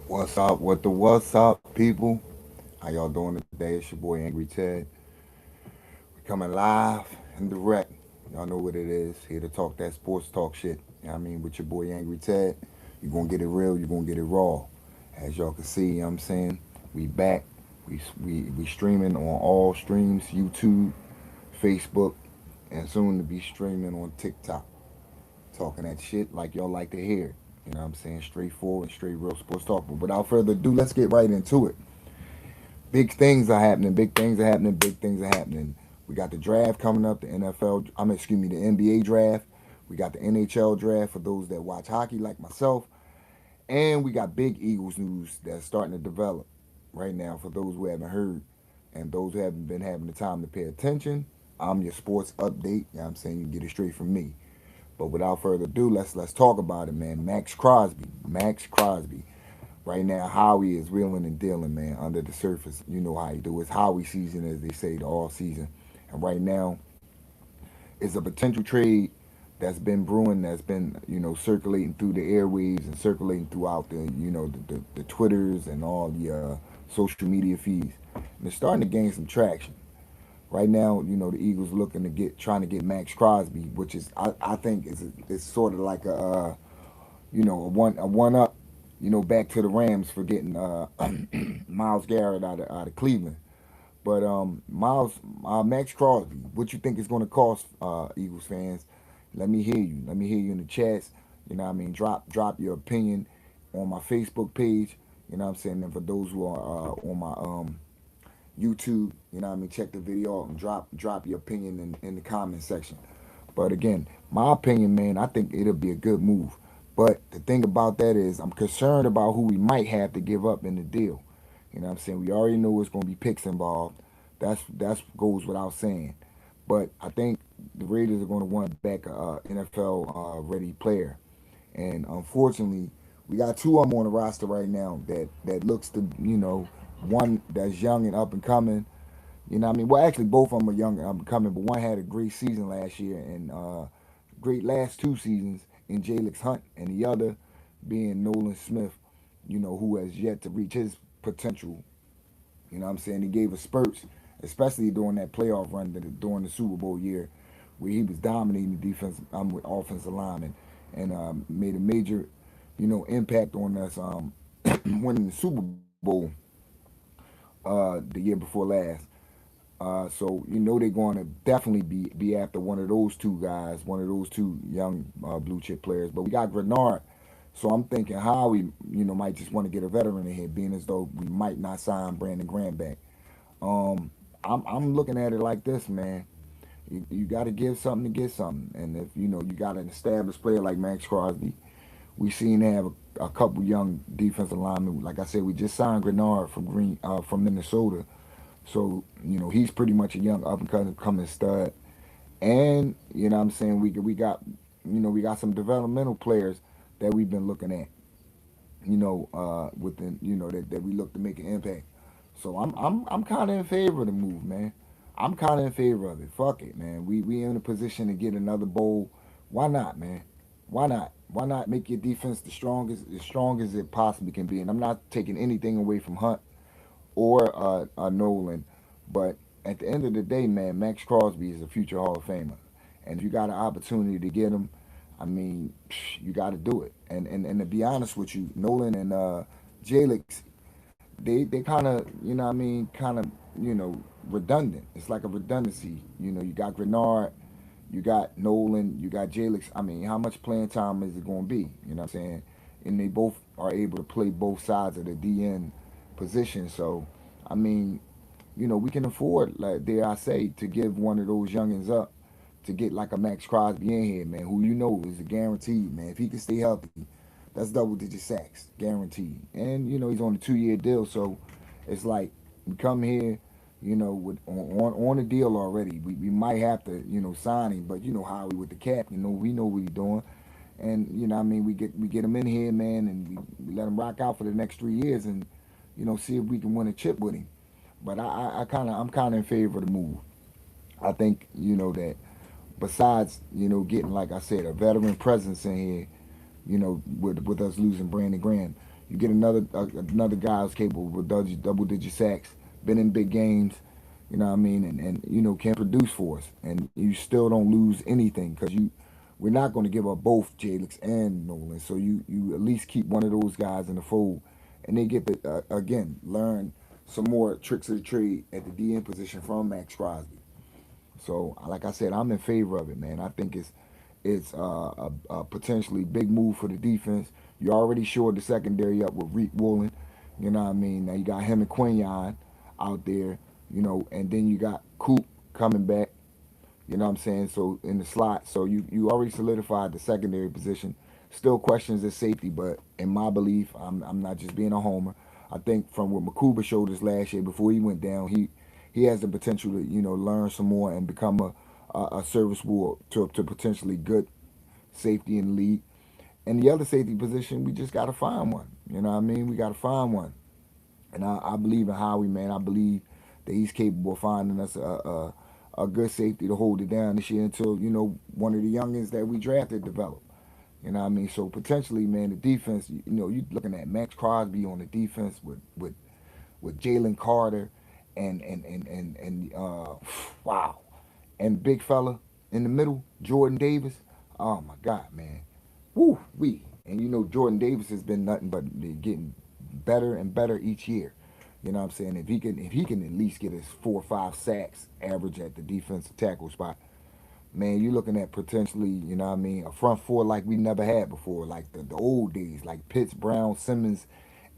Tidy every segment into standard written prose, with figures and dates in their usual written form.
What's up, people? How y'all doing today? It's your boy Angry Ted. We coming live and direct. Y'all know what it is. Here to talk that sports talk shit. You know what I mean? With your boy Angry Ted. You're gonna get it real, you're gonna get it raw. As y'all can see, you know what I'm saying? We back. We streaming on all streams, YouTube, Facebook, and soon to be streaming on TikTok. Talking that shit like y'all like to hear. You know what I'm saying? Straightforward, straight real sports talk. But without further ado, let's get right into it. Big things are happening. Big things are happening. Big things are happening. We got the draft coming up. The NFL. Excuse me. The NBA draft. We got the NHL draft for those that watch hockey like myself, and we got big Eagles news that's starting to develop right now. For those who haven't heard, and those who haven't been having the time to pay attention, I'm your sports update. You know what I'm saying? You get it straight from me. But without further ado, let's talk about it, man. Max Crosby. Max Crosby. Right now, Howie is wheeling and dealing, man, under the surface. You know how he do. It's Howie season, as they say, the all season. And right now, it's a potential trade that's been brewing, that's been, circulating through the airwaves and circulating throughout the Twitters and all the social media feeds. And it's starting to gain some traction. Right now, the Eagles trying to get Max Crosby, which is, I think, is sort of like a one up, back to the Rams for getting Miles Garrett out of Cleveland. But Max Crosby, what you think it's going to cost, Eagles fans? Let me hear you. Let me hear you in the chats. You know what I mean? Drop your opinion on my Facebook page. You know what I'm saying? And for those who are on my YouTube, you know what I mean? Check the video out and drop your opinion in the comment section. But again, my opinion, man, I think it'll be a good move. But the thing about that is, I'm concerned about who we might have to give up in the deal. You know what I'm saying? We already know it's going to be picks involved. That's goes without saying. But I think the Raiders are going to want back a NFL ready player. And unfortunately, we got two of them on the roster right now that looks to, one that's young and up and coming. You know what I mean? Well, actually, both of them are young and up and coming, but one had a great season last year and great last two seasons in Jalen Hunt, and the other being Nolan Smith, who has yet to reach his potential. You know what I'm saying? He gave us spurts, especially during that playoff run during the Super Bowl year, where he was dominating the defense with offensive linemen and made a major, impact on us winning the Super Bowl the year before last. So they're going to definitely be after one of those two guys, one of those two young blue chip players. But we got Grenard, so I'm thinking Howie, might just want to get a veteran in here, being as though we might not sign Brandon Graham back. I'm looking at it like this, man. You got to give something to get something, and if you got an established player like Max Crosby, we seen have a couple young defensive linemen. Like I said, we just signed Grenard from Minnesota. So, he's pretty much a young up and coming stud. And, what I'm saying, we got some developmental players that we've been looking at, within, that we look to make an impact. So I'm kinda in favor of the move, man. I'm kinda in favor of it. Fuck it, man. We in a position to get another bowl. Why not, man? Why not? Why not make your defense as strong as it possibly can be? And I'm not taking anything away from Hunt or Nolan. But at the end of the day, man, Max Crosby is a future Hall of Famer. And if you got an opportunity to get him, I mean, you got to do it. And to be honest with you, Nolan and Jalix, they kind of, I mean, kind of, redundant. It's like a redundancy. You got Grenard, you got Nolan, you got Jalix. I mean, how much playing time is it going to be? You know what I'm saying? And they both are able to play both sides of the DN position. So, I mean, we can afford, like dare I say, to give one of those youngins up to get like a Max Crosby in here, man, who is a guaranteed, man. If he can stay healthy, that's double digit sacks, guaranteed. And he's on a 2 year deal, so it's like we come here, with on a deal already. We might have to, sign him, but how we with the cap, we know what he's doing. And I mean, we get him in here, man, and we let him rock out for the next 3 years, and see if we can win a chip with him. But I'm kind of in favor of the move. I think that besides getting, like I said, a veteran presence in here, with us losing Brandon Graham, You get another guy who's capable with double digit sacks, been in big games, you know what I mean, and can produce for us, and you still don't lose anything because we're not going to give up both Jalix and Nolan, so you at least keep one of those guys in the fold, and they get to again learn some more tricks of the trade at the DN position from Max Crosby. So, like I said, I'm in favor of it, man. I think it's a potentially big move for the defense. You already shored the secondary up with Reek Woolen. You know what I mean? Now you got him and Quinion out there, and then you got Coop coming back. You know what I'm saying? So in the slot, so you already solidified the secondary position. Still questions at safety, but in my belief, I'm not just being a homer. I think from what Makuba showed us last year before he went down, he has the potential to learn some more and become a serviceable to potentially good safety in the league. And the other safety position, we just got to find one. You know what I mean? We got to find one. And I believe in Howie, man. I believe that he's capable of finding us a good safety to hold it down this year until one of the youngins that we drafted develop. You know what I mean? So potentially, man, the defense. You looking at Max Crosby on the defense with Jalen Carter and wow, and big fella in the middle, Jordan Davis. Oh my God, man. Woo wee. And Jordan Davis has been nothing but getting better and better each year. You know what I'm saying? If he can at least get his 4 or 5 sacks average at the defensive tackle spot, man, you're looking at potentially, you know what I mean, a front four like we never had before, like the old days, like Pitts, Brown, Simmons,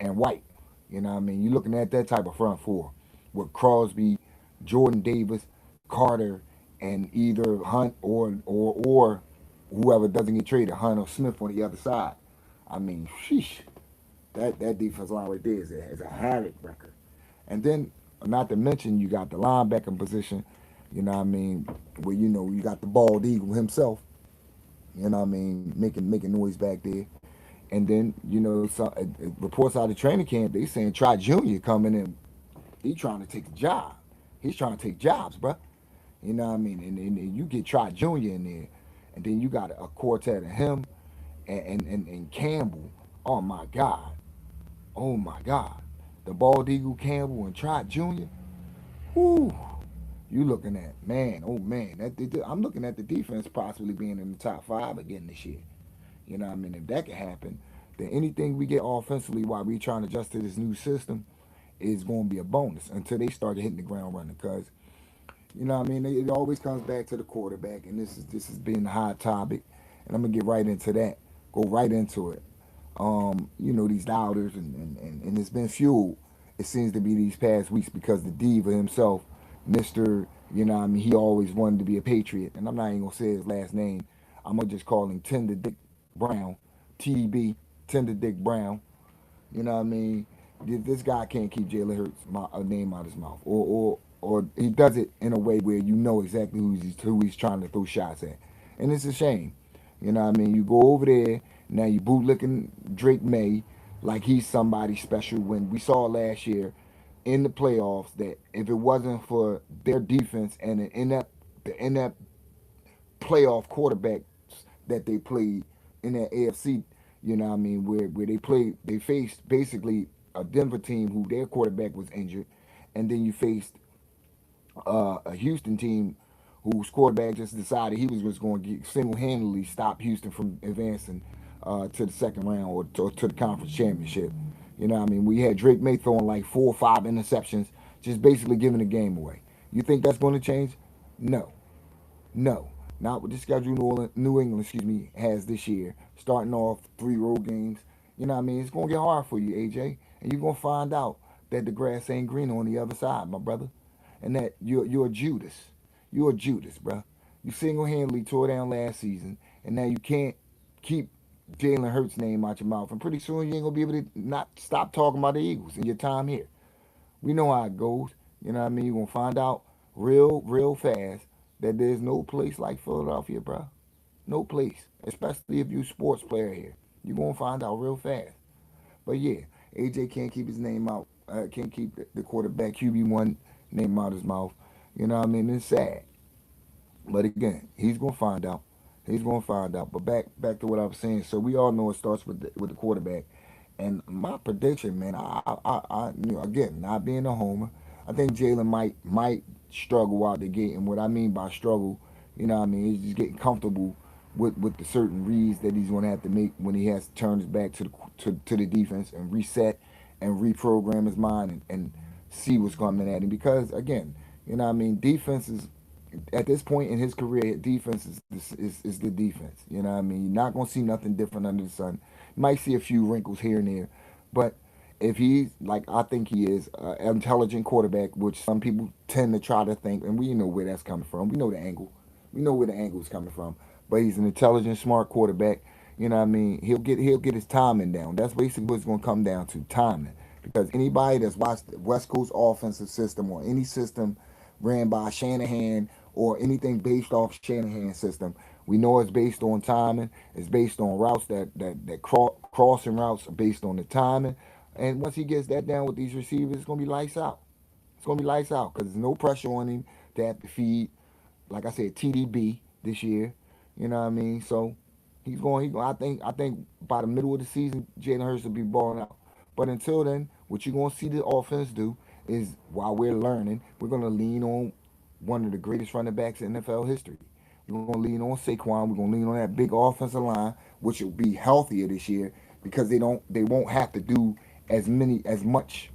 and White. You know what I mean? You're looking at that type of front four with Crosby, Jordan Davis, Carter, and either Hunt or whoever doesn't get traded, Hunt or Smith on the other side. I mean, sheesh, that defense line right there is a havoc record. And then, not to mention, you got the linebacking position. You know what I mean? Where you got the bald eagle himself. You know what I mean? Making noise back there. And then some reports out of training camp, they saying Try Junior coming in. He trying to take the job. He's trying to take jobs, bro. You know what I mean? And you get Try Junior in there, and then you got a quartet of him and Campbell. Oh my God. Oh my God. The bald eagle Campbell and Try Junior. Whoo. You looking at man? Oh man. I'm looking at the defense possibly being in the top 5 again this year. You know what I mean? If that can happen, then anything we get offensively while we trying to adjust to this new system is going to be a bonus until they start hitting the ground running. Because what I mean, it always comes back to the quarterback, and this has been the hot topic, and I'm gonna get right into that. Go right into it. These doubters, and it's been fueled. It seems to be these past weeks because the diva himself, Mister, what I mean, he always wanted to be a patriot, and I'm not even gonna say his last name. I'm gonna just call him Tender Dick Brown, TDB, Tender Dick Brown. You know what I mean? This guy can't keep Jalen Hurts' name out of his mouth, or he does it in a way where you know exactly who he's trying to throw shots at, and it's a shame. You know what I mean? You go over there now, you bootlicking Drake May like he's somebody special. When we saw last year in the playoffs that if it wasn't for their defense and the inept playoff quarterbacks that they played in that AFC, you know what I mean, where they faced basically a Denver team who their quarterback was injured, and then you faced a Houston team whose quarterback just decided he was just going to single handedly stop Houston from advancing to the second round or to the conference championship. You know what I mean? We had Drake May throwing like 4 or 5 interceptions, just basically giving the game away. You think that's going to change? No. No, not with the schedule New England, has this year. Starting off 3 road games, you know what I mean. It's gonna get hard for you, AJ, and you're gonna find out that the grass ain't green on the other side, my brother, and that you're a Judas. You're a Judas, bruh. You single-handedly tore down last season, and now you can't keep Jalen Hurts' name out your mouth. And pretty soon you ain't gonna be able to not stop talking about the Eagles in your time here. We know how it goes. You know what I mean? You're gonna find out real fast that there's no place like Philadelphia, bro. No place. Especially if you're a sports player here. You're gonna find out real fast. But yeah, AJ can't keep his name out. Can't keep the quarterback QB1 name out his mouth. You know what I mean? It's sad. But again, he's gonna find out. He's gonna find out. But back to what I was saying. So we all know it starts with the quarterback, And my prediction, man, again, not being a homer, I think Jalen might struggle out the gate. And what I mean by struggle, he's just getting comfortable with the certain reads that he's going to have to make when he has to turn his back to the defense and reset and reprogram his mind and see what's coming at him. Because again, defense is at this point in his career, defense is the defense. You're not gonna see nothing different under the sun. You might see a few wrinkles here and there, but if he's like I think he is, an intelligent quarterback, which some people tend to try to think, and we know where that's coming from. We know the angle. We know where the angle is coming from. But he's an intelligent, smart quarterback. He'll get his timing down. That's basically what it's gonna come down to, timing. Because anybody that's watched the West Coast offensive system or any system ran by Shanahan or anything based off Shanahan's system, we know it's based on timing. It's based on routes that crossing routes are based on the timing. And once he gets that down with these receivers, it's gonna be lights out. It's gonna be lights out because there's no pressure on him to have to feed, like I said, TDB this year. You know what I mean? So he's going. I think by the middle of the season, Jalen Hurts will be balling out. But until then, what you're gonna see the offense do is while we're learning, we're gonna lean on one of the greatest running backs in NFL history. We're gonna lean on Saquon. We're gonna lean on that big offensive line, which will be healthier this year because they won't have to do as much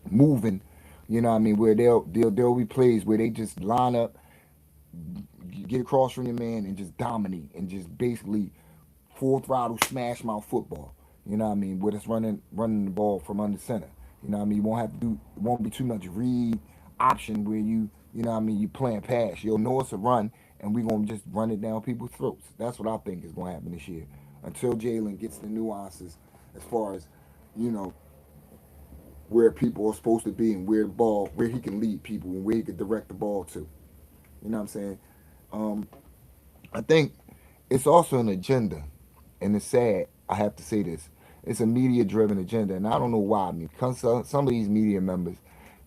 moving. You know what I mean? Where there'll be plays where they just line up, get across from your man, and just dominate and just basically full throttle smash mouth football. You know what I mean? With us running the ball from under center. You know what I mean? You won't have to do. It won't be too much read option where you know what I mean, you playing pass. You'll know it's a run, and we're gonna just run it down people's throats. That's what I think is gonna happen this year. Until Jalen gets the nuances as far as, you know, where people are supposed to be and where he can lead people and where he can direct the ball to. You know what I'm saying? Um, I think it's also an agenda, and it's sad. I have to say this: it's a media-driven agenda, and I don't know why. I mean, because some of these media members,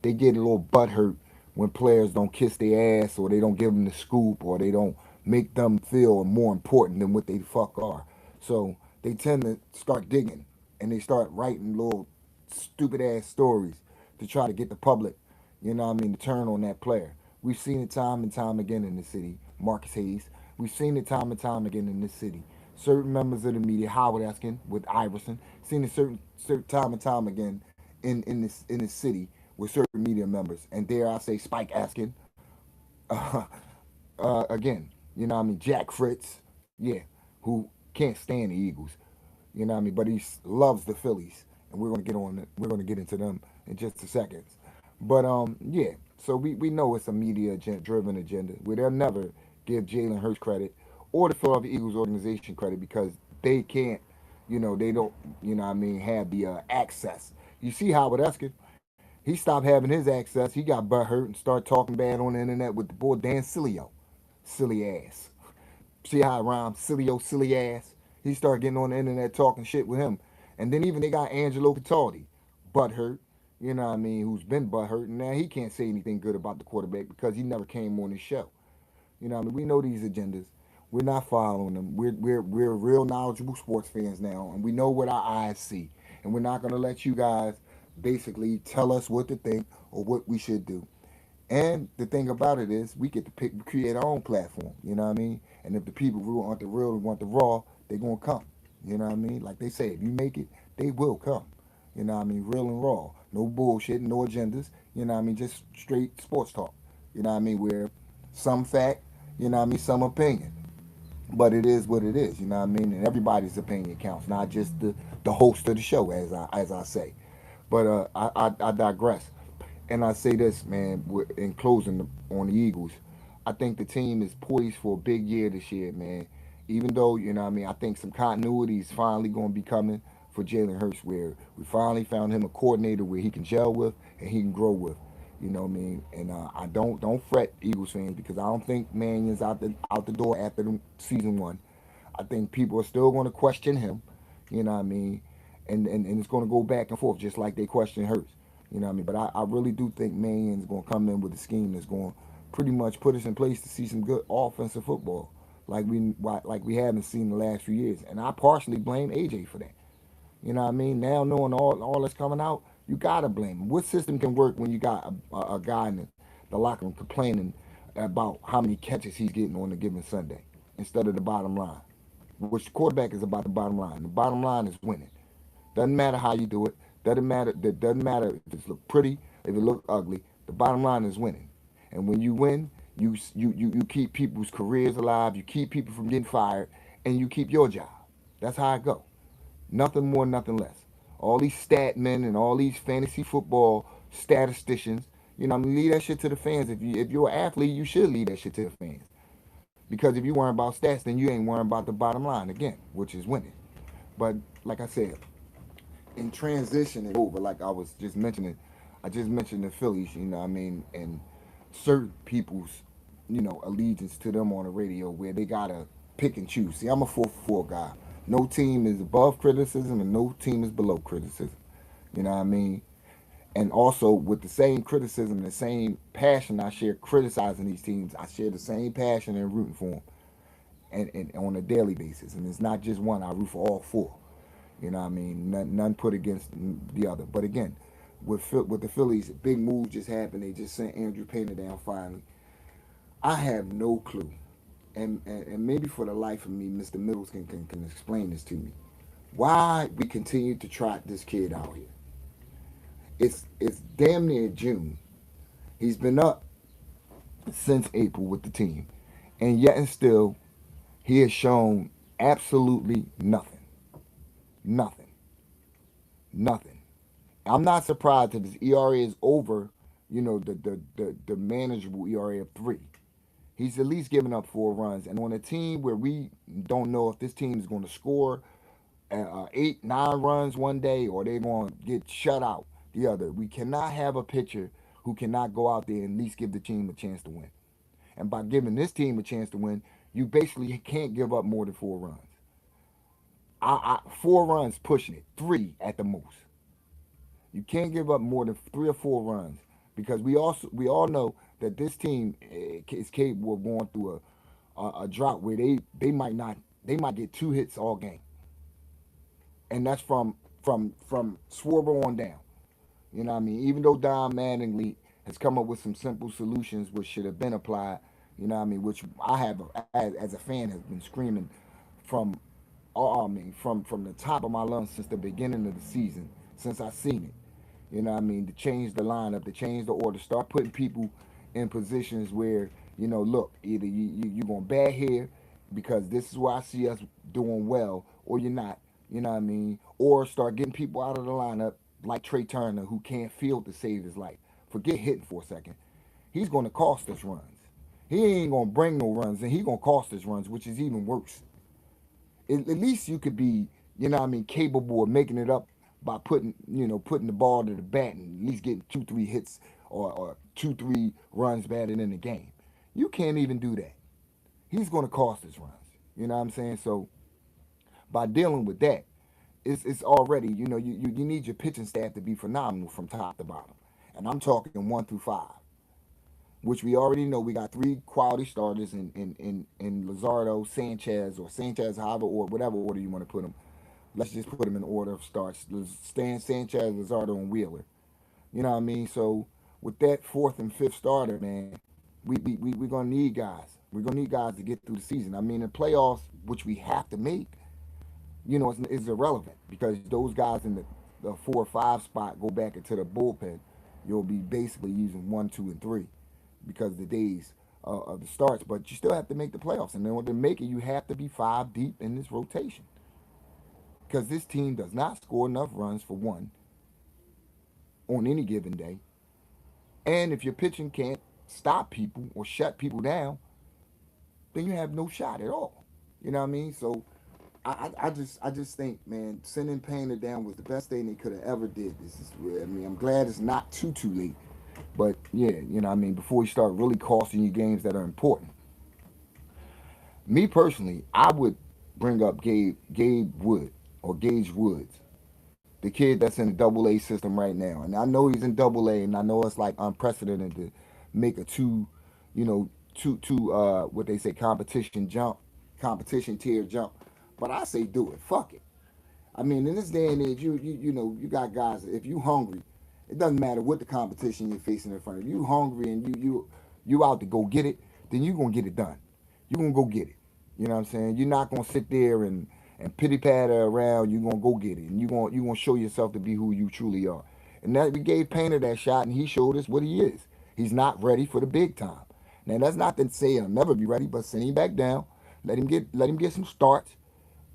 they get a little butthurt when players don't kiss their ass, or they don't give them the scoop, or they don't make them feel more important than what they fuck are. So they tend to start digging, and they start writing little stupid ass stories to try to get the public, to turn on that player. We've seen it time and time again in the city. Marcus Hayes. We've seen it time and time again in this city. Certain members of the media, Howard Eskin with Iverson, seen it certain time and time again in this city with certain media members, and dare I say Spike Askin, uh, again, Jack Fritz, yeah, who can't stand the Eagles, but he loves the Phillies, and we're gonna get into them in just a second. But yeah, so we know it's a media driven agenda where they'll never give Jalen Hurts credit or the Philadelphia Eagles organization credit because they can't, they don't, have the access. You see Howard Eskin, he stopped having his access. He got butt hurt and started talking bad on the internet with the boy Dan Sileo, silly ass. See how it rhymes, Sileo, silly ass. He started getting on the internet talking shit with him, and then even they got Angelo Cataldi, butt hurt. Who's been butt hurt, and now he can't say anything good about the quarterback because he never came on his show. We know these agendas. We're not following them. We're real knowledgeable sports fans now, and we know what our eyes see. And we're not gonna let you guys basically tell us what to think or what we should do. And the thing about it is, we get to create our own platform. You know what I mean? And if the people who want the real and want the raw, they're gonna come. You know what I mean? Like they say, if you make it, they will come. Real and raw. No bullshit, no agendas. Just straight sports talk. Where some fact, some opinion. But it is what it is, And everybody's opinion counts, not just the host of the show, as I say. But I digress. And I say this, man, in closing on the Eagles, I think the team is poised for a big year this year, man. Even though, I think some continuity is finally going to be coming for Jalen Hurts, where we finally found him a coordinator where he can gel with and he can grow with. You know what I mean? And I don't fret, Eagles fans, because I don't think Mannion's out the door after season one. I think people are still going to question him. You know what I mean? And it's going to go back and forth just like they question Hurts. You know what I mean? But I really do think Mannion's going to come in with a scheme that's going to pretty much put us in place to see some good offensive football like we haven't seen the last few years. And I partially blame AJ for that. You know what I mean? Now knowing all that's coming out, you gotta blame him. What system can work when you got a guy in the locker room complaining about how many catches he's getting on a given Sunday instead of the bottom line? Which the quarterback is about the bottom line. The bottom line is winning. Doesn't matter how you do it. Doesn't matter. That doesn't matter if it look pretty, if it look ugly. The bottom line is winning. And when you win, you keep people's careers alive. You keep people from getting fired, and you keep your job. That's how it go. Nothing more, nothing less. All these stat men and all these fantasy football statisticians, I mean, leave that shit to the fans. If you're an athlete, you should leave that shit to the fans. Because if you worry about stats, then you ain't worrying about the bottom line again, which is winning. But like I said, in transition and over, like I was just mentioning, I just mentioned the Phillies, I mean, and certain people's, allegiance to them on the radio where they gotta pick and choose. See, I'm a 4-4 guy. No team is above criticism and no team is below criticism. You know what I mean? And also with the same criticism, the same passion I share criticizing these teams, I share the same passion in rooting for them and on a daily basis. And it's not just one. I root for all four. You know what I mean? None put against the other. But again, with the Phillies, a big move just happened. They just sent Andrew Painter down finally. I have no clue. And maybe for the life of me, Mr. Middles can explain this to me. Why we continue to trot this kid out here. It's damn near June. He's been up since April with the team. And yet and still, he has shown absolutely nothing. Nothing. Nothing. I'm not surprised that his ERA is over, the manageable ERA of 3. He's at least given up 4 runs. And on a team where we don't know if this team is going to score 8, 9 runs one day or they're going to get shut out the other, we cannot have a pitcher who cannot go out there and at least give the team a chance to win. And by giving this team a chance to win, you basically can't give up more than 4 runs. 4 runs pushing it, 3 at the most. You can't give up more than 3 or 4 runs because we all know that this team is capable of going through a drought where they might get 2 hits all game, and that's from Schwarber on down. You know what I mean? Even though Don Mattingly has come up with some simple solutions which should have been applied, you know what I mean? Which I have as a fan has been screaming from I mean from the top of my lungs since the beginning of the season, since I seen it. You know what I mean? To change the lineup, to change the order, start putting people in positions where, look, either you're going to bat here because this is where I see us doing well, or you're not. You know what I mean? Or start getting people out of the lineup like Trey Turner who can't field to save his life. Forget hitting for a second. He's going to cost us runs. He ain't going to bring no runs, and he's going to cost us runs, which is even worse. At least you could be, capable of making it up by putting the ball to the bat and at least getting 2, 3 hits or 2, 3 runs batted in the game. You can't even do that. He's going to cost us runs. You know what I'm saying? So by dealing with that, it's already, you need your pitching staff to be phenomenal from top to bottom. And I'm talking 1 through 5, which we already know we got 3 quality starters in Luzardo, Sanchez, or Sanchez, however, or whatever order you want to put them. Let's just put them in order of starts. Stan, Sanchez, Luzardo, and Wheeler. You know what I mean? So with that fourth and fifth starter, man, we're going to need guys. We're going to need guys to get through the season. I mean, the playoffs, which we have to make, is irrelevant because those guys in the 4 or 5 spot go back into the bullpen. You'll be basically using 1, 2, and 3 because of the days of the starts. But you still have to make the playoffs. And in order to make it, you have to be 5 deep in this rotation because this team does not score enough runs for one on any given day. And if your pitching can't stop people or shut people down, then you have no shot at all. You know what I mean? So I just think, man, sending Painter down was the best thing they could have ever did. This is, I mean, I'm glad it's not too late. But yeah, what I mean, before you start really costing you games that are important. Me personally, I would bring up Gabe Wood or Gage Woods, the kid that's in the AA system right now. And I know he's in AA, and I know it's like unprecedented to make a you know, what they say competition tier jump. But I say do it. Fuck it. I mean, in this day and age, you know, you got guys. If you hungry, it doesn't matter what the competition you're facing in front of you. You hungry and you out to go get it, then you gonna get it done. You gonna go get it. You know what I'm saying? You're not gonna sit there and pity patter around. You gonna go get it, and you gonna show yourself to be who you truly are. And that we gave Painter that shot, and he showed us what he is. He's not ready for the big time. Now that's not to say he'll never be ready, but send him back down. Let him get some starts,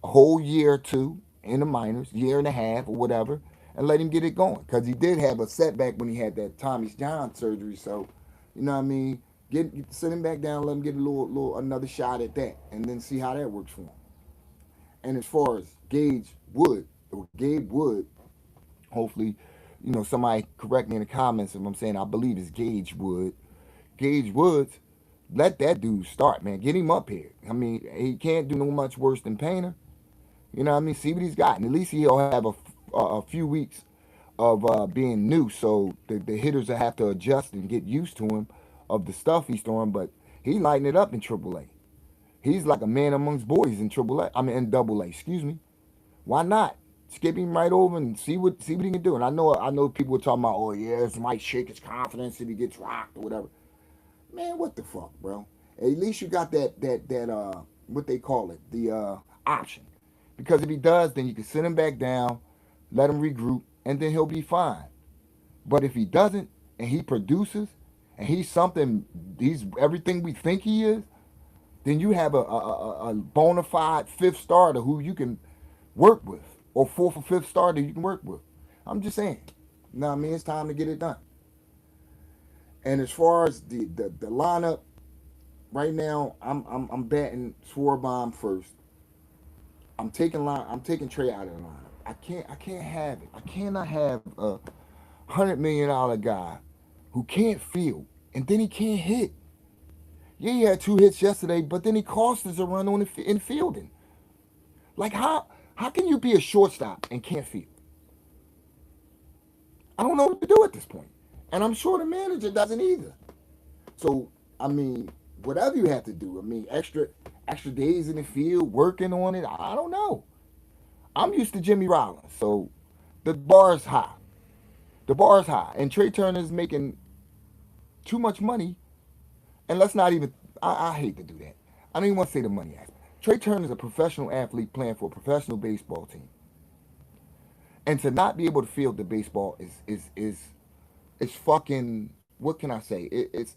a whole year or two in the minors, year and a half or whatever, and let him get it going. Because he did have a setback when he had that Tommy John surgery. So, you know what I mean? Send him back down, let him get a little another shot at that, and then see how that works for him. And as far as Gage Wood or Gabe Wood, hopefully, you know, somebody correct me in the comments if I'm saying I believe it's Gage Wood. Gage Woods, let that dude start, man. Get him up here. I mean, he can't do no much worse than Painter. You know what I mean? See what he's got. And at least he'll have a few weeks of being new. So the hitters will have to adjust and get used to him of the stuff he's throwing. But he's lighting it up in AAA. He's like a man amongst boys in AAA. I mean, in AA. Excuse me. Why not? Skip him right over and see what he can do. And I know people are talking about, oh yeah, this might shake his confidence if he gets rocked or whatever. Man, what the fuck, bro? At least you got that what they call it, the option. Because if he does, then you can sit him back down, let him regroup, and then he'll be fine. But if he doesn't, and he produces, and he's everything we think he is, then you have a bona fide fifth starter who you can work with, or fourth or fifth starter you can work with. I'm just saying. You know what I mean? It's time to get it done. And as far as the lineup, right now, I'm batting Schwarber first. I'm taking Trey out of the lineup. I can't have it. I cannot have $100 million guy who can't field and then he can't hit. Yeah, he had 2 hits yesterday, but then he cost us a run in fielding. Like how can you be a shortstop and can't field? I don't know what to do at this point, and I'm sure the manager doesn't either. So I mean, whatever you have to do. I mean, extra days in the field working on it. I don't know. I'm used to Jimmy Rollins, so the bar is high. The bar is high, and Trey Turner's making too much money. And let's not even. I hate to do that. I don't even want to say the money aspect. Trey Turner's a professional athlete playing for a professional baseball team, and to not be able to field the baseball is fucking. What can I say? It's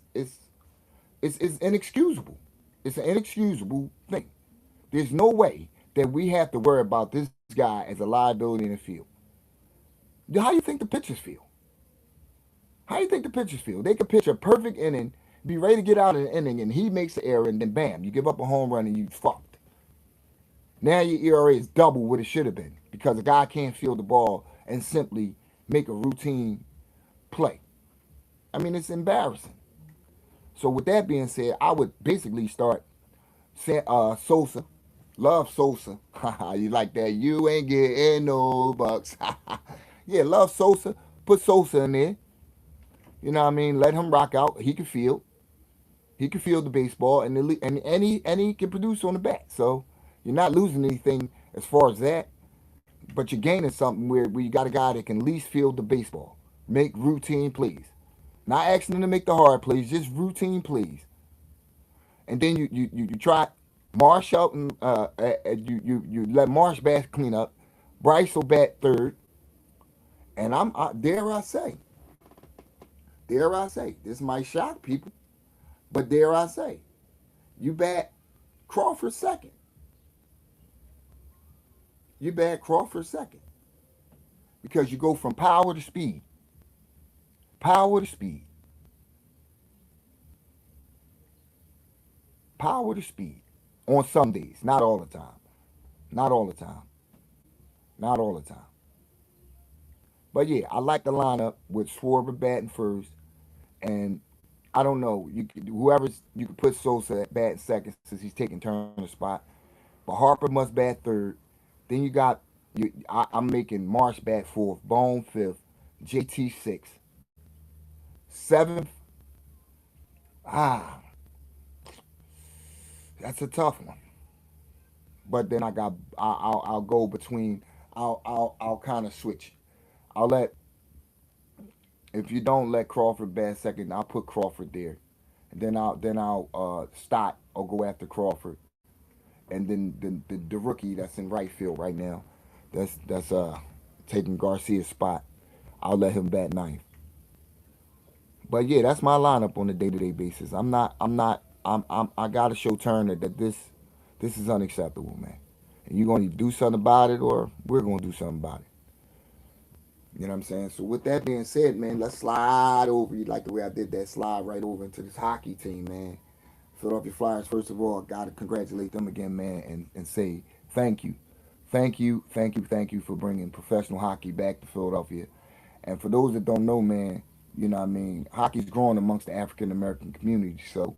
inexcusable. It's an inexcusable thing. There's no way that we have to worry about this guy as a liability in the field. How do you think the pitchers feel? How do you think the pitchers feel? They could pitch a perfect inning, be ready to get out of the inning, and he makes the error, and then bam, you give up a home run and you fucked. Now your ERA is double what it should have been because a guy can't field the ball and simply make a routine play. I mean, it's embarrassing. So with that being said, I would basically start Sosa. Love Sosa. You like that? You ain't getting no bucks. Yeah, love Sosa. Put Sosa in there. You know what I mean? Let him rock out. He can field. He can field the baseball, and he can produce on the bat. So you're not losing anything as far as that, but you're gaining something where you got a guy that can at least field the baseball, make routine plays. Not asking him to make the hard plays, just routine plays. And then you try Marsh out and you let Marsh bat clean up. Bryce will bat third, and dare I say, this might shock people, but dare I say, you bat Crawford second. You bat Crawford second because you go from power to speed, power to speed on some days, not all the time, not all the time, not all the time. But yeah, I like the lineup with Schwarber batting first, and I don't know. You could put Sosa at bat second since he's taking Turner's spot, but Harper must bat third. Then you got I'm making Marsh bat fourth, Bone fifth, JT sixth, seventh. Ah, that's a tough one. But then I'll go between. I'll kind of switch. I'll let if you don't let Crawford bat second, I'll put Crawford there, and then I'll start or go after Crawford, and then the rookie that's in right field right now, that's taking Garcia's spot. I'll let him bat ninth. But yeah, that's my lineup on a day to day basis. I gotta show Turner that this is unacceptable, man. And you're gonna do something about it, or we're gonna do something about it. You know what I'm saying? So with that being said, man, let's slide over. You like the way I did that slide right over into this hockey team, man. Philadelphia Flyers, first of all, got to congratulate them again, man, and say thank you. Thank you for bringing professional hockey back to Philadelphia. And for those that don't know, man, you know what I mean, hockey's growing amongst the African American community. So,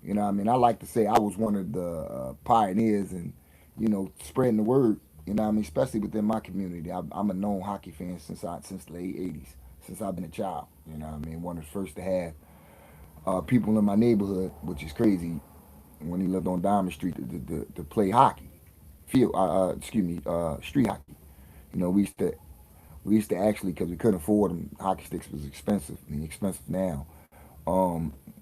you know what I mean, I like to say I was one of the pioneers and, spreading the word, you know what I mean, especially within my community. I'm a known hockey fan since the late 80s, since I've been a child. You know what I mean, one of the first to have people in my neighborhood, which is crazy, when he lived on Diamond Street to play hockey, street hockey. You know, we used to actually, because we couldn't afford them, hockey sticks was expensive. I mean, expensive now.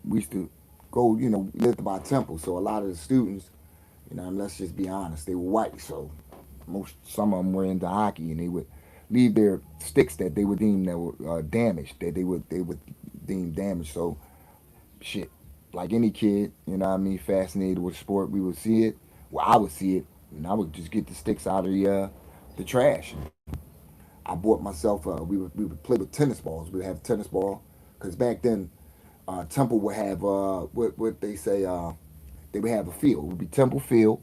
We used to go, we lived by Temple, so a lot of the students, let's just be honest, they were white, so some of them were into hockey, and they would leave their sticks that they would deem that were damaged, that they would deem damaged. So shit, like any kid, fascinated with sport, we would see it. Well, I would see it, and I would just get the sticks out of the trash. I bought myself. We would play with tennis balls. We'd have tennis ball because back then Temple would have what they say. They would have a field. It would be Temple Field.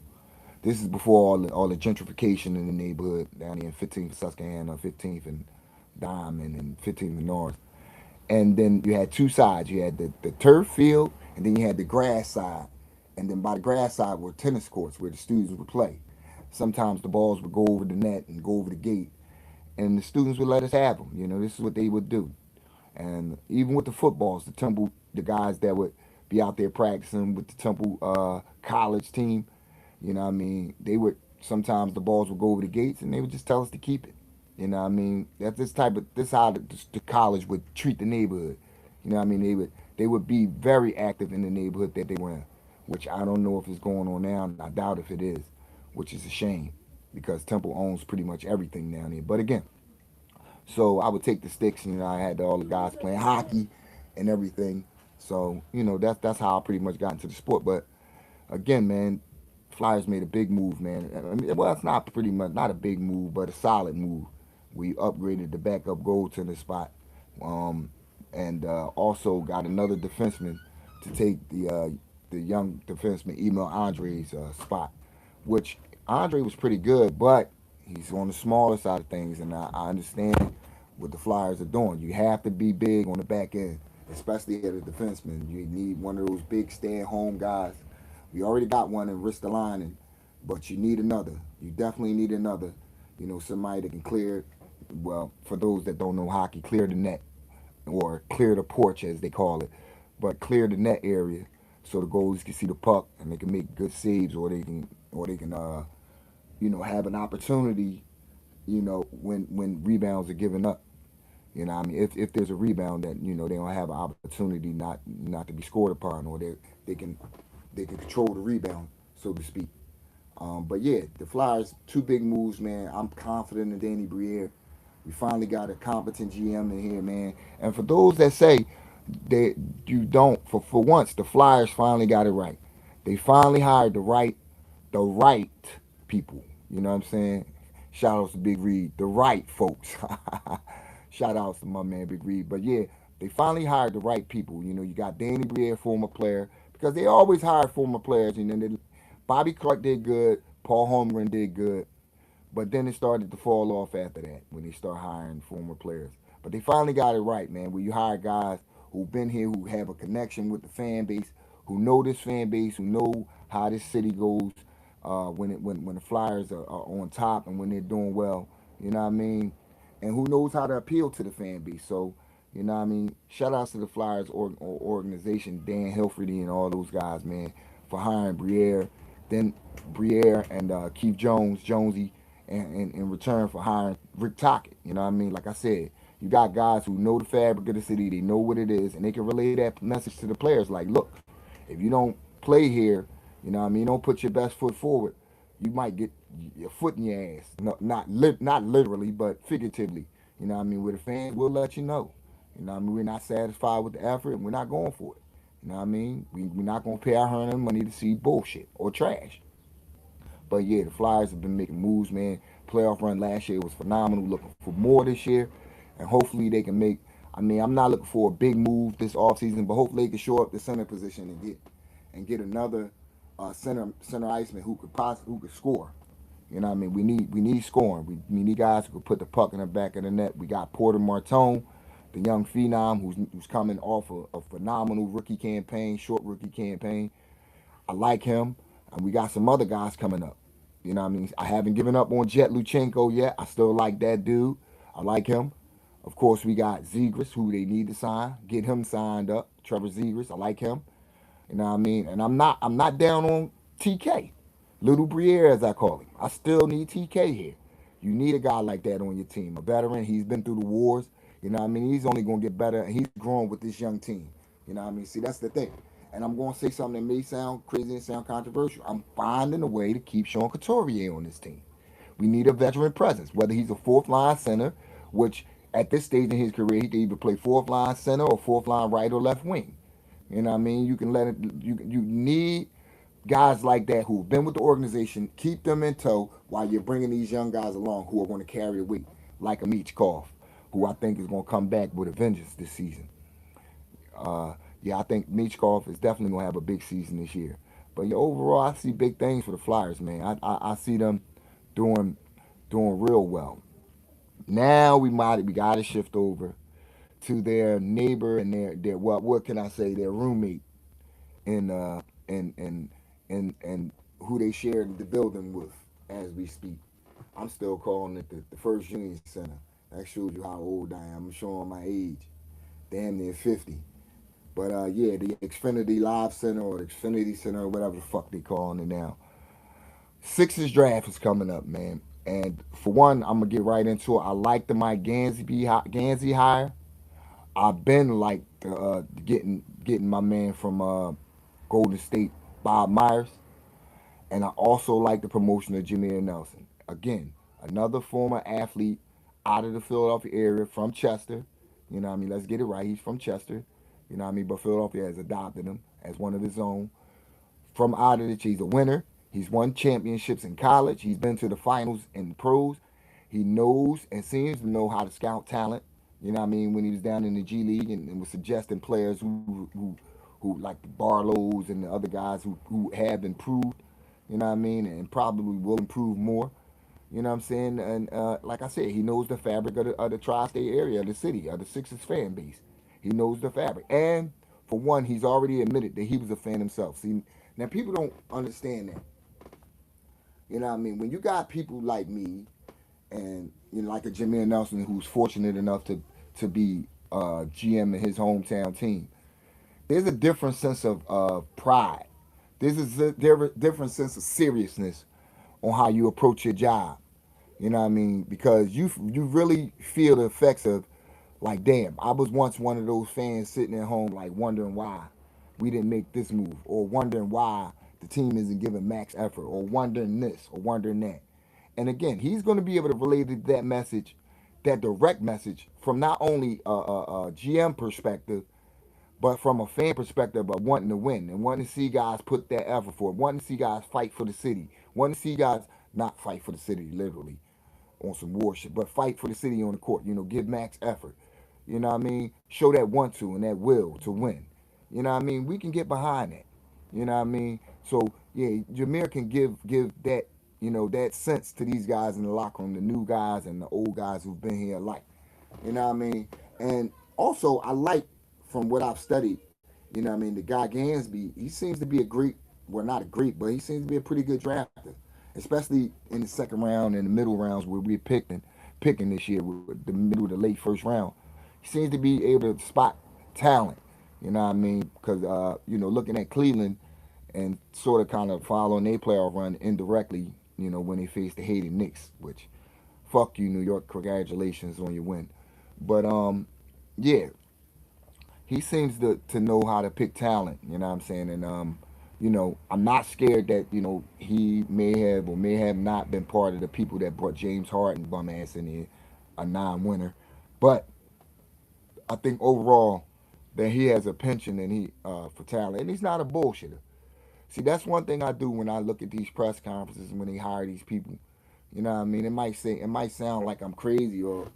This is before all the gentrification in the neighborhood down here in 15th Susquehanna, 15th and Diamond, and 15th and North. And then you had two sides. You had the turf field, and then you had the grass side. And then by the grass side were tennis courts where the students would play. Sometimes the balls would go over the net and go over the gate, and the students would let us have them. This is what they would do. And even with the footballs, the guys that would be out there practicing with the Temple college team, they would sometimes the balls would go over the gates, and they would just tell us to keep it. That's this how the college would treat the neighborhood. They would be very active in the neighborhood that they were in, which I don't know if it's going on now. And I doubt if it is, which is a shame because Temple owns pretty much everything down there. But again, so I would take the sticks, and I had all the guys playing hockey and everything. So that's how I pretty much got into the sport. But again, man, Flyers made a big move, man. I mean, well, it's not pretty much not a big move, but a solid move. We upgraded the backup goaltender spot, um, and also got another defenseman to take the young defenseman Emil Andre's spot, which Andre was pretty good, but he's on the smaller side of things, and I understand what the Flyers are doing. You have to be big on the back end, especially as a defenseman. You need one of those big stay-at-home guys. We already got one in Ristolainen, but you need another. You definitely need another. Somebody that can clear, well, for those that don't know hockey, clear the net or clear the porch as they call it, but clear the net area so the goalies can see the puck and they can make good saves, or they can have an opportunity, when rebounds are given up. If there's a rebound that they don't have an opportunity not to be scored upon, or they can they can control the rebound, so to speak. But yeah, the Flyers, two big moves, man. I'm confident in Danny Briere. We finally got a competent GM in here, man. And for those that say that you don't, for once, the Flyers finally got it right. They finally hired the right people. You know what I'm saying? Shout outs to Big Reed, the right folks. Shout outs to my man Big Reed. But yeah, they finally hired the right people. You got Danny Briere, former player, because they always hire former players. Bobby Clark did good, Paul Holmgren did good, but then it started to fall off after that when they start hiring former players. But they finally got it right, man. Where you hire guys who've been here, who have a connection with the fan base, who know this fan base, who know how this city goes when the Flyers are on top and when they're doing well. You know what I mean? And who knows how to appeal to the fan base. So, shout outs to the Flyers organization, Dan Hilferty and all those guys, man, for hiring Briere, then Briere and Keith Jonesy, in return for hiring Rick Tockett. You know what I mean? Like I said, you got guys who know the fabric of the city, they know what it is, and they can relay that message to the players. Like, look, if you don't play here, you know what I mean, you don't put your best foot forward, you might get your foot in your ass. No, not literally, but figuratively. You know what I mean? With the fans, we'll let you know. You know what I mean? We're not satisfied with the effort, and we're not going for it. You know what I mean? We're not going to pay our earned money to see bullshit or trash. But yeah, the Flyers have been making moves, man. Playoff run last year was phenomenal. Looking for more this year, and hopefully they can make. I mean, I'm not looking for a big move this offseason, but hopefully they can shore up the center position and get another center iceman who could score. You know what I mean? We need scoring. We need guys who can put the puck in the back of the net. We got Porter Martone, the young phenom who's coming off a phenomenal rookie campaign, short rookie campaign. I like him. And we got some other guys coming up. You know what I mean? I haven't given up on Jet Luchenko yet. I still like that dude. I like him. Of course, we got Zegras, who they need to sign. Get him signed up. Trevor Zegras. I like him. You know what I mean? And I'm not down on TK. Little Briere, as I call him. I still need TK here. You need a guy like that on your team. A veteran. He's been through the wars. You know what I mean? He's only going to get better. And he's growing with this young team. You know what I mean? See, that's the thing. And I'm going to say something that may sound crazy and sound controversial. I'm finding a way to keep Sean Couturier on this team. We need a veteran presence, whether he's a fourth line center, which at this stage in his career, he can either play fourth line center or fourth line right or left wing. You know what I mean? You can let it. You need guys like that who've been with the organization. Keep them in tow while you're bringing these young guys along who are going to carry the weight, like a Michkov, who I think is going to come back with a vengeance this season. Yeah, I think Michkov is definitely going to have a big season this year. But yeah, overall, I see big things for the Flyers, man. I see them doing real well. Now we got to shift over to their neighbor and their what can I say, their roommate in and who they shared the building with as we speak. I'm still calling it the First Union Center. That shows you how old I am. I'm showing my age, damn near 50. But yeah, the Xfinity Live Center or the Xfinity Center or whatever the fuck they calling it now. Sixers draft is coming up, man. And for one, I'm gonna get right into it. I like the Mike Gansey hire. I've been like getting my man from Golden State, Bob Myers, and I also like the promotion of Jameer Nelson. Again, another former athlete out of the Philadelphia area from Chester. You know what I mean? Let's get it right. He's from Chester. You know what I mean? But Philadelphia has adopted him as one of his own. From out of it, he's a winner. He's won championships in college. He's been to the finals in the pros. He knows and seems to know how to scout talent. You know what I mean? When he was down in the G League and was suggesting players who like the Barlows and the other guys who have improved. You know what I mean? And probably will improve more. You know what I'm saying? And like I said, he knows the fabric of the tri-state area, of the city, of the Sixers fan base. He knows the fabric. And for one, he's already admitted that he was a fan himself. See, now people don't understand that. You know what I mean? When you got people like me and like a Jameer Nelson who's fortunate enough to be GM in his hometown team, there's a different sense of pride. There's a different sense of seriousness on how you approach your job. You know what I mean? Because you really feel the effects of, like, damn, I was once one of those fans sitting at home like wondering why we didn't make this move, or wondering why the team isn't giving max effort, or wondering this, or wondering that. And again, he's going to be able to relate that message, that direct message, from not only a GM perspective, but from a fan perspective of wanting to win and wanting to see guys put that effort for it, wanting to see guys fight for the city, wanting to see guys not fight for the city literally on some war shit, but fight for the city on the court. Give max effort. You know what I mean? Show that want to and that will to win. You know what I mean? We can get behind that. You know what I mean? So yeah, Jameer can give that that sense to these guys in the locker room, the new guys and the old guys who've been here alike. You know what I mean? And also, I like, from what I've studied, what I mean, the guy Gansby, he seems to be a Greek, well, not a Greek, but he seems to be a pretty good drafter, especially in the second round and the middle rounds where we're picking this year, with the middle to late first round. He seems to be able to spot talent. You know what I mean? Because looking at Cleveland and sort of kind of following their playoff run indirectly, when they faced the hated Knicks, which fuck you, New York. Congratulations on your win. But yeah, he seems to know how to pick talent. You know what I'm saying? And I'm not scared that he may have or may have not been part of the people that brought James Harden bum ass in here, a non-winner. But I think overall that he has a penchant and he for talent, and he's not a bullshitter. See, that's one thing I do when I look at these press conferences when they hire these people. You know what I mean? It might sound like I'm crazy or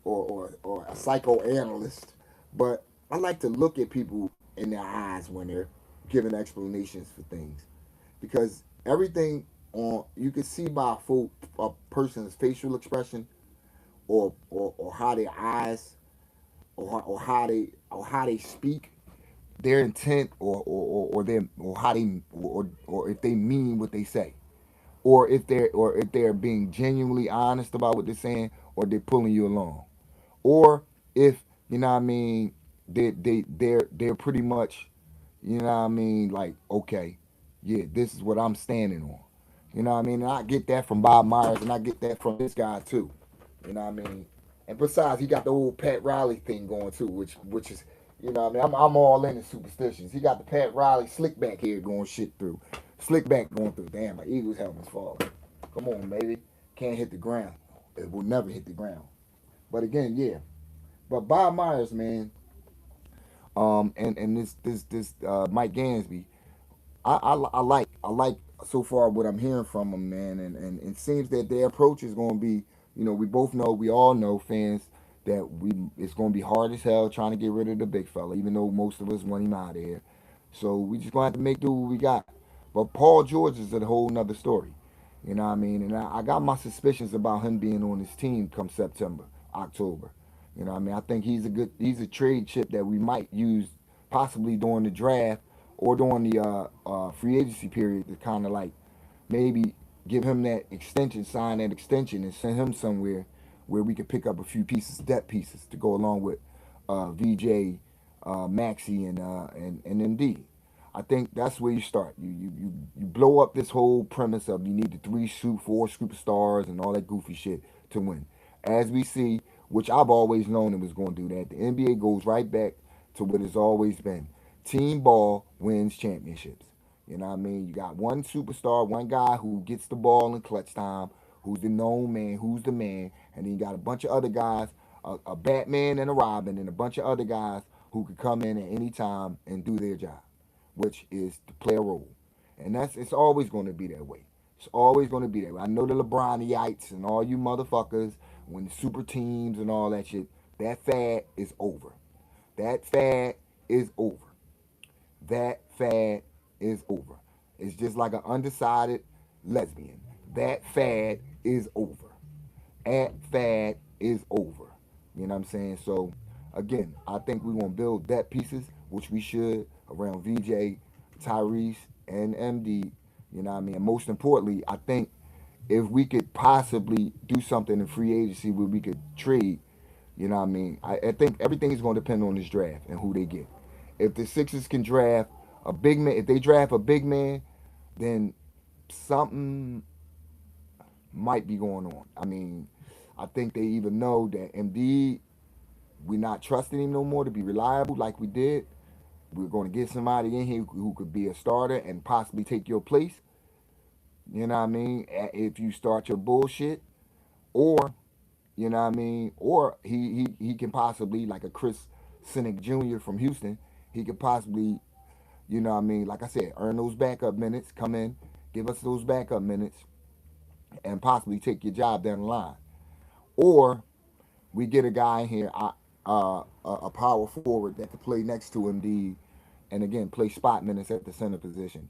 a psychoanalyst, but I like to look at people in their eyes when they're giving explanations for things, because everything on you can see by a person's facial expression or how their eyes or how they speak, their intent or how they or if they mean what they say, or if they're being genuinely honest about what they're saying, or they're pulling you along, or if what I mean they're pretty much what I mean, like, okay, yeah, this is what I'm standing on. What I mean? And I get that from Bob Myers, and I get that from this guy too. What I mean? And besides, he got the old Pat Riley thing going too, which is, what I mean? I'm all in the superstitions. He got the Pat Riley slick back here going shit through. Slick back going through. Damn, my Eagles helmet's falling. Come on, baby. Can't hit the ground. It will never hit the ground. But again, yeah. But Bob Myers, man, and this Mike Gansby, I like so far what I'm hearing from them, man, and it seems that their approach is going to be, we all know, fans, that it's going to be hard as hell trying to get rid of the big fella, even though most of us want him out of here. So we just going to have to make do what we got. But Paul George is a whole nother story. You know what I mean? And I got my suspicions about him being on this team come September, October. You know what I mean? I think he's a trade chip that we might use possibly during the draft or during the free agency period to kind of like maybe give him that extension, sign that extension, and send him somewhere where we could pick up a few pieces, depth pieces, to go along with VJ, Maxi, and MD. I think that's where you start. You blow up this whole premise of you need the four superstars and all that goofy shit to win. As we see, which I've always known it was going to do that. The NBA goes right back to what it's always been. Team ball wins championships. You know what I mean? You got one superstar, one guy who gets the ball in clutch time, who's the known man, who's the man, and then you got a bunch of other guys, a Batman and a Robin, and a bunch of other guys who could come in at any time and do their job, which is to play a role. And it's always going to be that way. It's always going to be that way. I know the LeBronites and all you motherfuckers, when the super teams and all that shit, that fad is over. That fad is over. That fad is over. It's just like an undecided lesbian. That fad is over. That fad is over. You know what I'm saying? So, again, I think we're going to build that pieces, which we should, around VJ, Tyrese, and MD. You know what I mean? And most importantly, I think if we could possibly do something in free agency where we could trade, you know what I mean? I think everything is going to depend on this draft and who they get. If the Sixers can draft a big man, if they draft a big man, then something might be going on. I mean, I think they even know that MD, we're not trusting him no more to be reliable like we did. We're going to get somebody in here who could be a starter and possibly take your place. You know what I mean? If you start your bullshit, or or he can possibly, like a Chris Cynic Jr. from Houston, he could possibly, like I said, earn those backup minutes, come in, give us those backup minutes, and possibly take your job down the line. Or we get a guy in here, a power forward that could play next to MD, and again play spot minutes at the center position,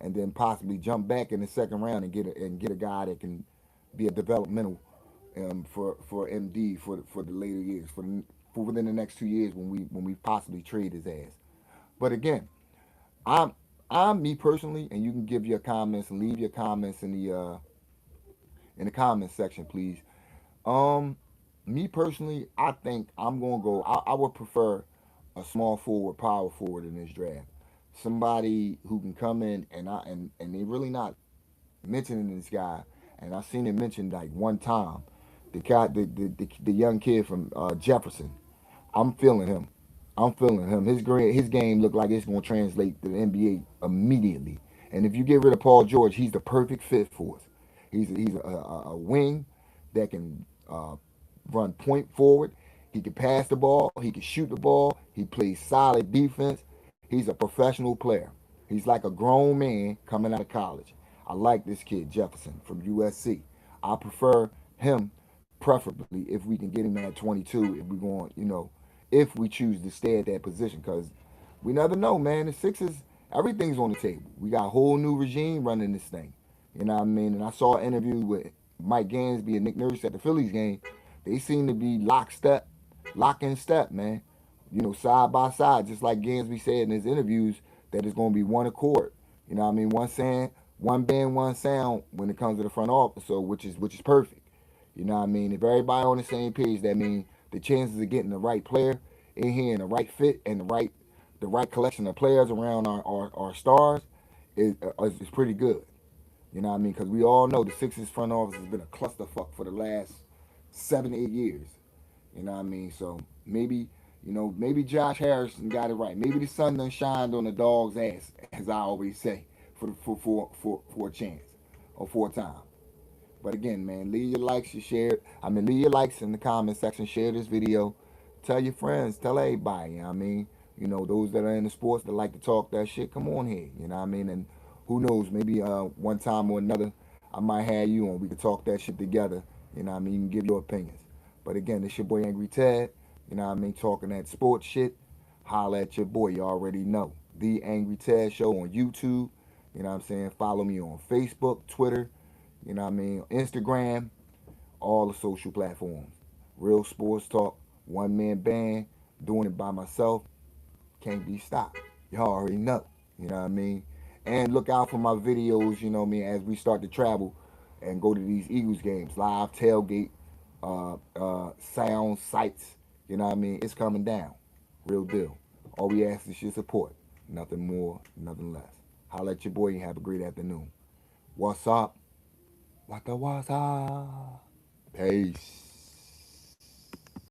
and then possibly jump back in the second round and get a guy that can be a developmental for MD for the later years, for within the next 2 years when we possibly trade his ass. But again, I'm I'm me personally, and you can give your comments and leave your comments in the comments section, please. Um, Me personally, I think I'm gonna go. I would prefer a small forward, power forward in this draft. Somebody who can come in and they really not mentioning this guy, and I seen it mentioned like one time. The young kid from Jefferson. I'm feeling him. I'm feeling him. His game looked like it's going to translate to the NBA immediately. And if you get rid of Paul George, he's the perfect fit for us. He's a wing that can run point forward. He can pass the ball. He can shoot the ball. He plays solid defense. He's a professional player. He's like a grown man coming out of college. I like this kid Jefferson from USC. I prefer him preferably if we can get him at 22. If we going, if we choose to stay at that position, because we never know, man. The Sixers, everything's on the table. We got a whole new regime running this thing. You know what I mean? And I saw an interview with Mike Gansby and Nick Nurse at the Phillies game. They seem to be lock in step, man. Side by side, just like Gansby said in his interviews, that it's going to be one accord. You know what I mean? One band, one sound when it comes to the front office. So which is perfect. You know what I mean? If everybody on the same page, that means the chances of getting the right player in here and the right fit and the right collection of players around our stars is pretty good. You know what I mean? Because we all know the Sixers front office has been a clusterfuck for the last 7 8 years. You know what I mean? So maybe Josh Harrison got it right. Maybe the sun done shined on the dog's ass, as I always say, for a chance or for a time. But again, man, leave your likes, leave your likes in the comment section. Share this video. Tell your friends. Tell everybody. You know what I mean? Those that are in the sports that like to talk that shit, come on here. You know what I mean? And who knows, maybe one time or another, I might have you on. We could talk that shit together. You know what I mean? You can give your opinions. But again, it's your boy Angry Ted. You know what I mean? Talking that sports shit. Holla at your boy. You already know. The Angry Ted Show on YouTube. You know what I'm saying? Follow me on Facebook, Twitter. You know what I mean? Instagram, all the social platforms. Real sports talk, one man band, doing it by myself, can't be stopped. Y'all already know. You know what I mean? And look out for my videos, you know what I mean, as we start to travel and go to these Eagles games. Live tailgate, sound, sights, you know what I mean? It's coming down. Real deal. All we ask is your support. Nothing more, nothing less. Holla at your boy and have a great afternoon. What's up? Waka waka. Peace.